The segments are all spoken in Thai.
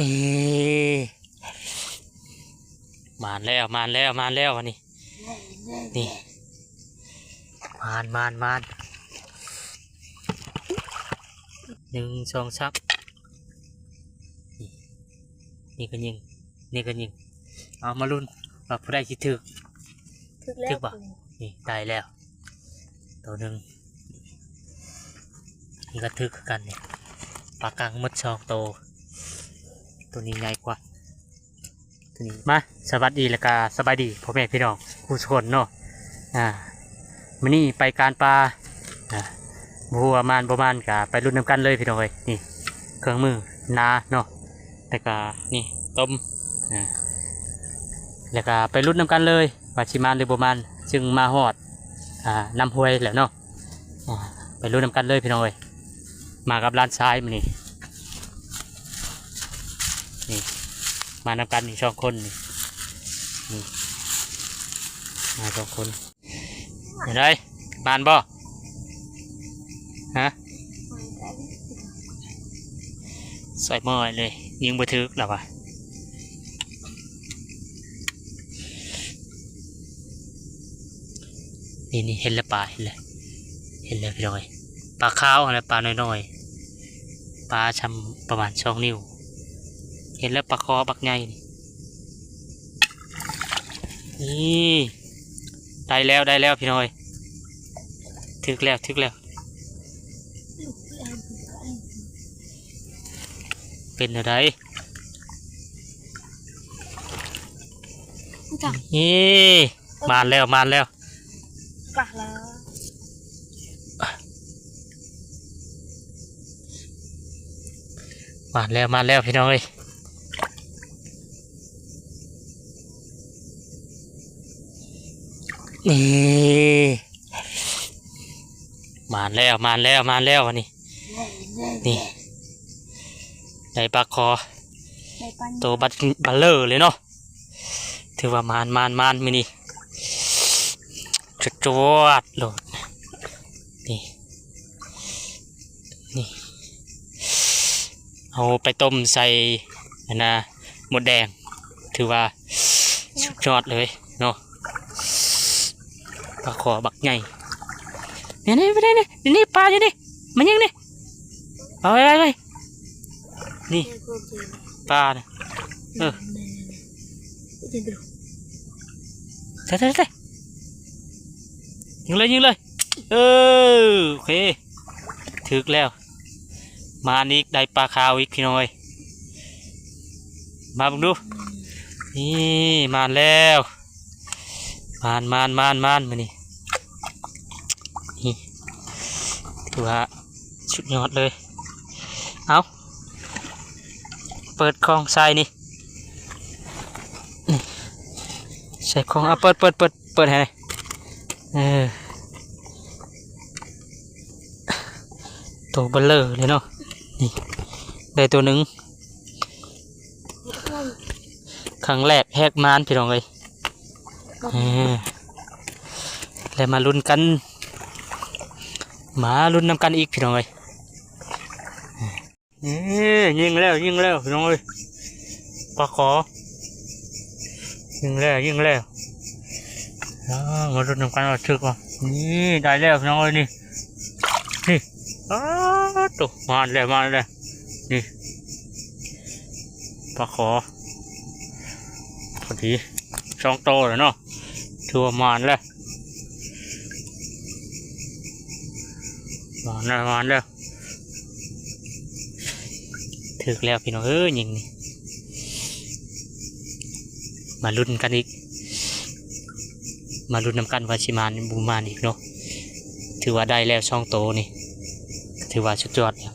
นี่มาแล้ววันนี้นี่มานหนึ่งสองซับนี่นี่ก็ยิงเอามาลุ้นว่าผู้ใดคิดถึก แล้ว บ่นี่ได้แล้วตัวหนึ่งนี่ก็ถึกคือกันเนี่ยปลากลางมด2 ตัวนี้ใหญ่กว่าตัวนี้มาสวัสดีแล้วก็สบายดีพ่อแม่พี่น้องผู้ชนเนาะมื้อนี้ไปการปลาบัวมานก็ไปรุ่นน้ำกันเลยพี่น้องเอ้ยนี่เครื่องมือนาเนาะแล้วก็นี่ต้มแล้วก็ไปรุ่นน้ำกันเลยว่าชิมานหรือบ่มานจึงมาฮอดน้ำห้วยแล้วเนาะไปรุ่นน้ำกันเลยพี่น้องเอ้ยมากับร้านซ้ายมื้อนี้นี่มานำกันนี่2 คนนี่มา2 คนเห็นไหมบานบ่ฮะใส่หม้อเลยยิงบ่ถึกหรอวะนี่เห็นแล้วปลาเห็นแล้วพี่น้อยปลาขาวอะไรปลาน้อยๆปลาชำประมาณ2 นิ้วเห็นแล้วปลาคอบักใหญ่นี่ได้แล้วพี่น้อยถึกแล้วเป็นอะไรนี่มาแล้ว กะแล้วมาแล้วพี่น้องเอ้ยนี่มาแล้ววันนี้นี่ได้ปลาคอตัวบัลเลอร์เลยเนาะถือว่ามานมินี่จวดโหลดนี่เอาไปต้มใส่หมดแดงถือว่าสุดยอดเลยเนาะปลาคอบักใหญ่นี่ไปได้นี่ปลาอยู่นี่มันยังนี่เอาไปนี่ปลาเนี่ยใช่ยิงเลยโอเคถึกแล้วมาอีกได้ปลาขาวอีกพี่น้อยมาบังดูนี่มาแล้วมานมานี่ถือว่าสุดยอดเลยเอาเปิดคลองทรายนี่ใส่คลองเอาเปิดให้ตัวเบลเลอร์เลยเนาะนี่ได้ตัวหนึ่งครั้งแรกแหกมานพี่น้องเลยแล้วมาลุ้นกันนำกันอีกพี่น้องเลยยิงแล้วพี่น้องเลยปลาขอยิงแล้วมาลุ้นนำกันว่าถึกว่ะนี่ได้แล้วพี่น้องเลยนี่ตัวมาแล้วนี่ปลาขอพอดี2 ตัวเลยเนาะถือว่ามานแล้วถึกแล้วพี่น้องยิงนี่มาลุ้นกันอีกมาลุ้นนำกันว่าชิมานบูมานอีกเนาะถือว่าได้แล้ว2 ตัวนี่ถือว่าสุดยอดแล้ว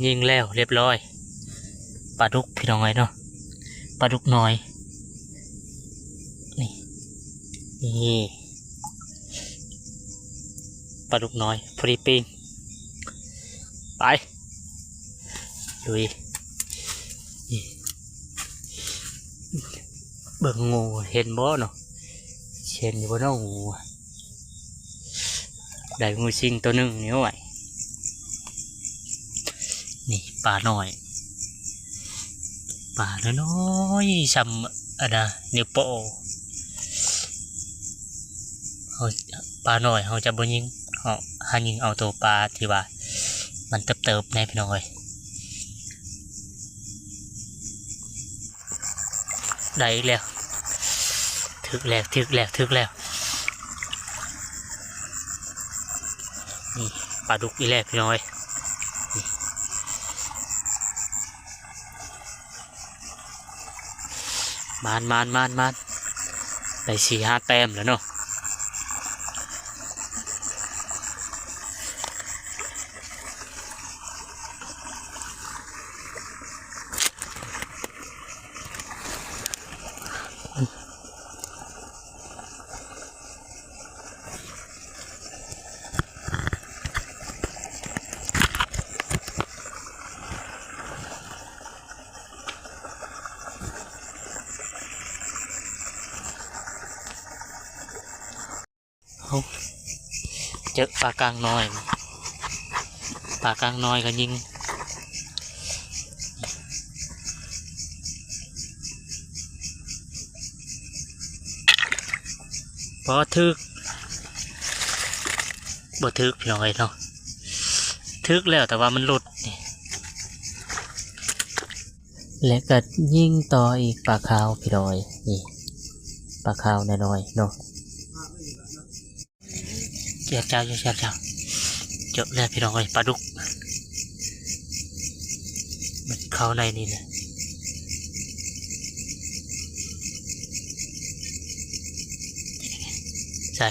ยิงแล้วเรียบร้อยปลาดุกพี่น้องเนาะปลาดุกน้อยนี่ปลาดุกน้อยพอดีปิ้งไปลุยเบิ่งงูเห็นบ่เนาะเห็นอยู่บนน้องงูได้งูสิงตัวหนึ่งนี่ไว้ นี่ปลาหน่อยปลาน้อยๆซ้ำอะไรนิ้วโป้เขาปลาหน่อยเขาจะบ่ยิงเขาหายิงเอาตัวปลาที่ว่ามันเติบๆในพี่น้อยได้แล้วถึกแล้วนี่ปลาดุกอีแล้วพี่น้อยมานได้4-5แต้มแล้วเนาะเอาเจอปลากลางน้อยก็ยิงพอทึกบ่ทึกพี่น้อยเนาะทึกแล้วแต่ว่ามันหลุดนี่และก็ยิงต่ออีกปลาขาวพี่น้อยนี่ปลาขาวน้อยๆเนาะเจ้าเจอแล้วพี่น้อยปลาดุกมันเข้าในนี่แหละใช่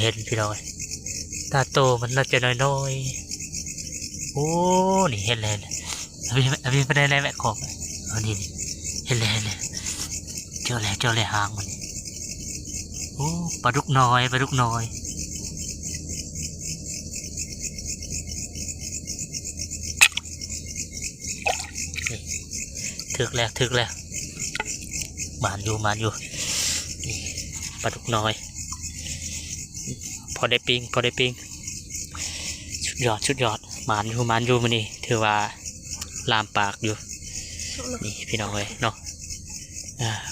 เห็นพี่น้อยตาโตมันน่าจะน้อยๆโอ้นี่เห็นเลยอภิไม่ได้ในแม่ขอบนี่เห็นเลยเจอแล้วหางมันโอ้ปลาดุกน้อยถึกแล้วมานอยู่นี่ปลาดุกน้อยพอได้ปิงชุดยอดมานอยู่มันนี่ถือว่าลามปากอยู่นี่พี่น้องเลยเนาะ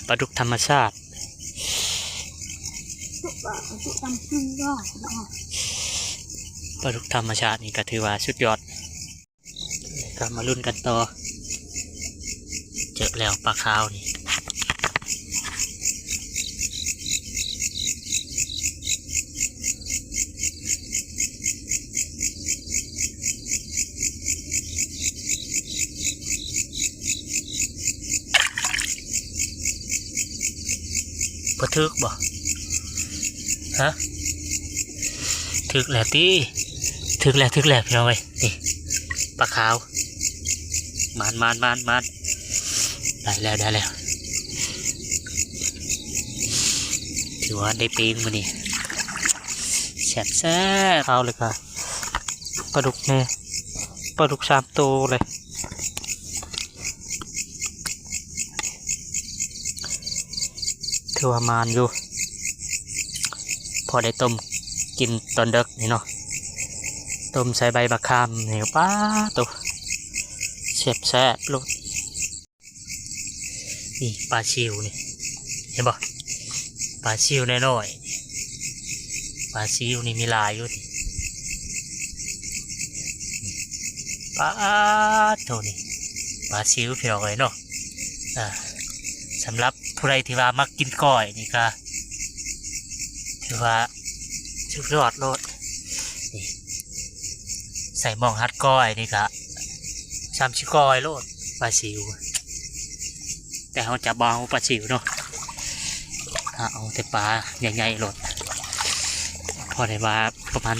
ปลาดุกธรรมชาติปลาดุกธรรมชาตินี่ก็ถือว่าชุดยอดก็มาลุ้นกันต่อเจอแล้วปลาขาวนี่บ่ทึกบ่ฮะทึกแล้วพี่น้องเอ้ยนี่ปลาขาวมานได้แล้วถือว่าได้ปีงมานี่แซ่บเอาเลยค่ะปลาดุกเนี่ยปลาดุก3 ตัวเลยถือว่ามานอยู่พอได้ต้มกินตอนดึกนี่เนาะต้มใส่ใบบักคามนี่ป้าตัวแซ่บลูกนี่ปลาชิวนี่เห็นบ่ปลาชิวน้อยปลาชิวนี่มีลายอยู่ปลาตัวนี้ปลาชิวพี่น้องเลยเนาะสำหรับผู้ใดที่ว่ามักกินก้อยนี่ก็ถือว่าสุดยอดโลดนี่ใส่หม้องฮัดก้อยนี่ก็ชิก้อยโลดปลาชิวแต่เขาจะบางปลาชิวเนาะเอาแต่ปลาใหญ่ๆโลดพอได้มาประมาณ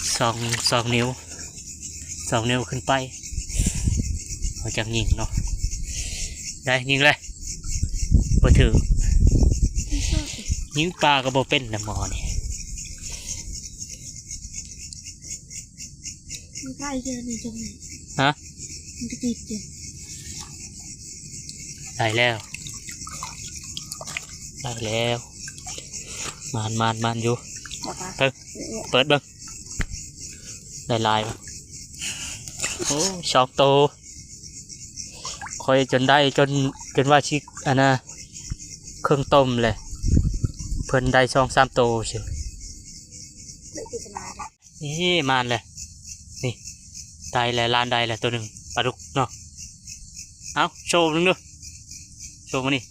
2 นิ้วขึ้นไปเขาจะยิงเนาะได้ยิงเลยบ่ถือยิงปลากระโบเป็นนะหมอนี่มันใกล้เจอในจังไหนฮะมันจะติดเจอได้แล้วมานอยู่เปิดเบิ้ง ได้ลายปะโอ้ชอกโตคอยจนได้จนว่าชิอันน่ะเครื่องต้มเลยเพิ่นได้2-3 โตเชียวนี่มานเลยนี่ได้แล้วลานได้แล้วตัวหนึ่งปลาดุกเนาะเอาโชว์นึงดูโชว์มานี่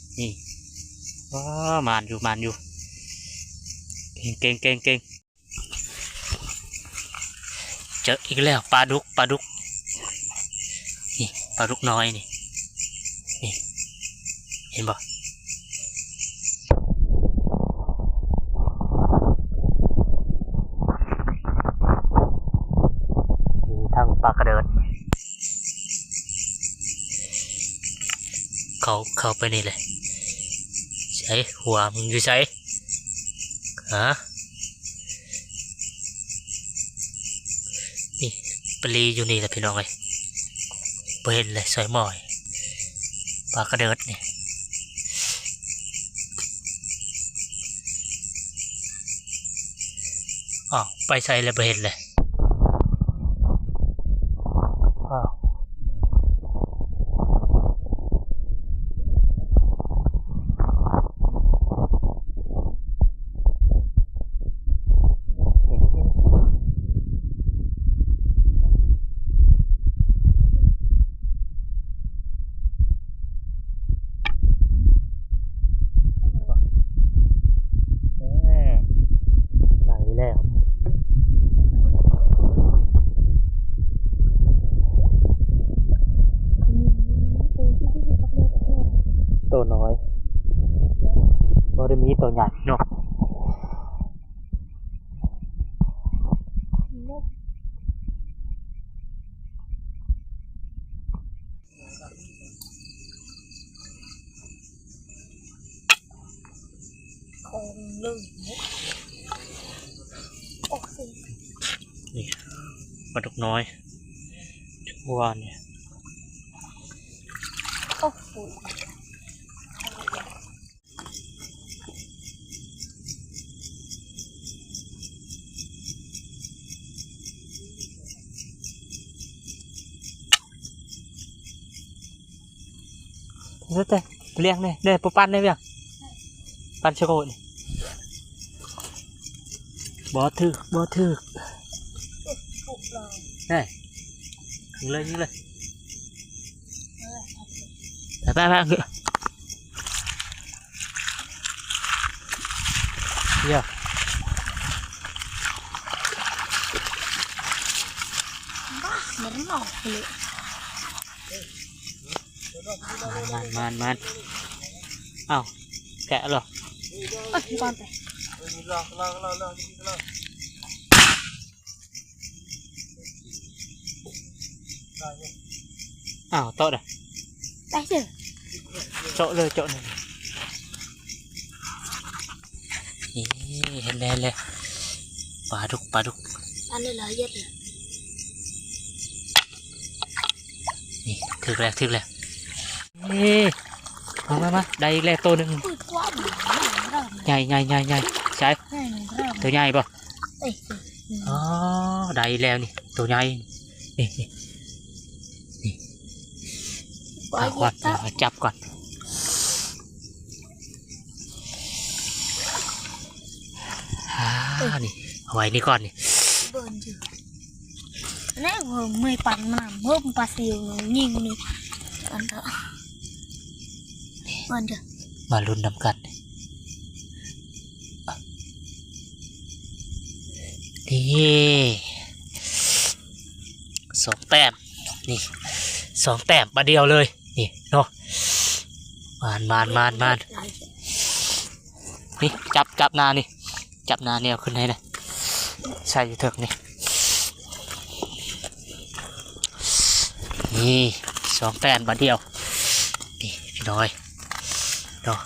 ว้ามานอยู่เก่งเจออีกแล้วปลาดุกนี่ปลาดุกน้อยนี่เห็นบ่ทางปลากระเดินเข้าไปนี่เลยใช้หัวมึงอยู่ใช้ฮะนี่ปลีอยู่นี่แหละพี่น้องเลยเห็นเลยสวยหมอยปลากระเดิดนี่อ๋อไปใส่เลยเห็นเลยตัวน้อยบริมีตัวใหญ่เนาะของหนึ่งโอ้สิ นี่ปลาดุกน้อยทุกวันเนี่ย โอ้โหนี่แต่เลี้ยงเนี่ยเนี่ยปูปั้นได้ไหมอ่ะปั้นโชโกนี่บ่ถึก ปลุกเรา นี่ยิงเลยไปเดี๋ยว บ้ามันหมอกเลย มันเอ้าแกะเหรอ เอ้ยก่อนไป อ้าวโต๊ะเด้อ ได้เจอ โจ๊ะเลยนี่เห็นแล้วเลยปลาดุก อันนี้เลยเย็ดเลย นี่ถึกแล้วนี่มาได้อีกแล้วตัวหนึ่ง อุ้ยกว้างเริ่ม ใหญ่ใช่ เริ่ม ตัวใหญ่ป่ะ เอ้ย อ๋อได้อีกแล้วนี่ตัวใหญ่นี่ ปล่อย ก่อน เย็ดซะ จับก่อนนี่เอาไว้นี่ก่อนนี่ เบิร์นอยู่นี่ผมไม่ปั่นมันเพิ่มปลาซิวยิงนี่อันเถอะมันจะ มาลุ้นน้ำกันนี่2 แต้มนี่2 แต้มมาเดียวเลยนี่เนาะมานนี่จับนานี่จับนาเนี่ยขึ้นให้เลยใส่อยู่เถอะนี่2 แต้มมาเดียวนี่พี่น้อยเนาะ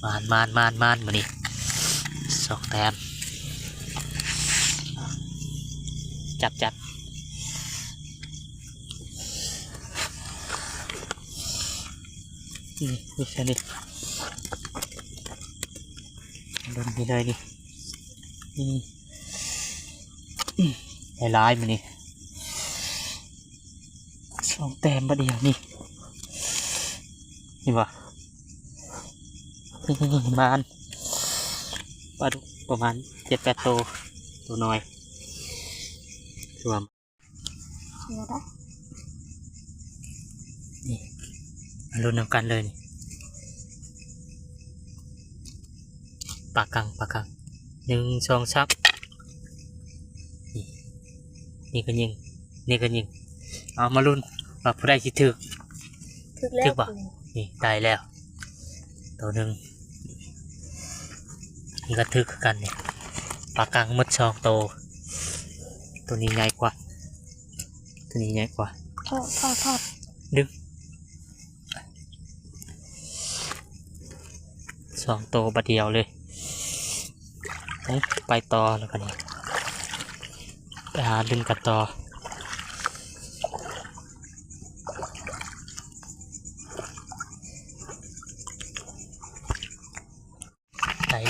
มานมานี่2 แต้มจับนี่แค่นี้โดนไปเลยนี่ หลายๆมันนี่สองแต้มประเดียวนี่นี่วะประมาณปลาดุกประมาณ7-8 ตัวน้อยรวม เชื่อได้ นี่มาลุ้นนำกันเลยนี่ปากกัง1 2 3นี่ก็ยิงนี่ก็ยิงเอามาลุ้นว่าผู้ใดสิถึก ถึกแล้ว ถึกบ่ นี่ได้แล้วตัวหนึ่งนี่ก็ถึกคือกันเนี่ยปากกังหมด2 ตัวตัวนี้ใหญ่กว่าตัวนี้ใหญ่กว่า ทอด ดึง2 ตัวบัดเดียวเลยไปต่อแล้วกันนี่ไปหาดึงกันต่อได้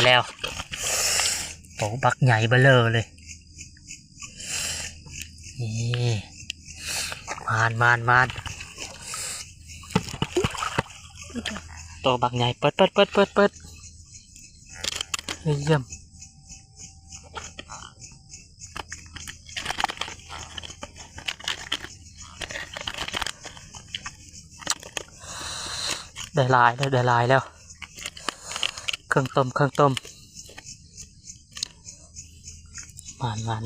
แล้วโอ้บักใหญ่เบ้อเลอเลยนี่มานตัวบักใหญ่เปิดเยี่ยมได้ลายแล้ว เครื่องต้ม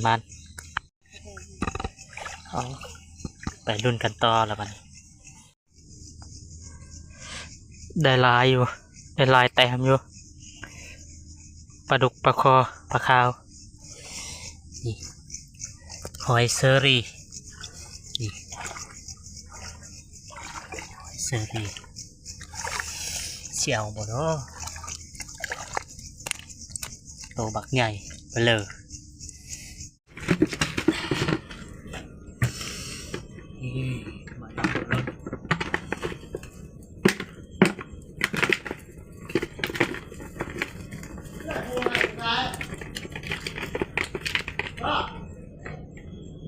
มันเอาไปรุ่นกันต่อแล้วมันได้ลายอยู่ได้ลายแต้มอยู่ปลาดุกปลาคอปลาขาวนี่หอยเซอรี่นี่หอยเซอรี่เสี่ยวบ่เนาะโตบักใหญ่ไปเลยมาดูเลย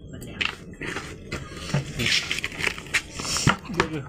มันแล้ว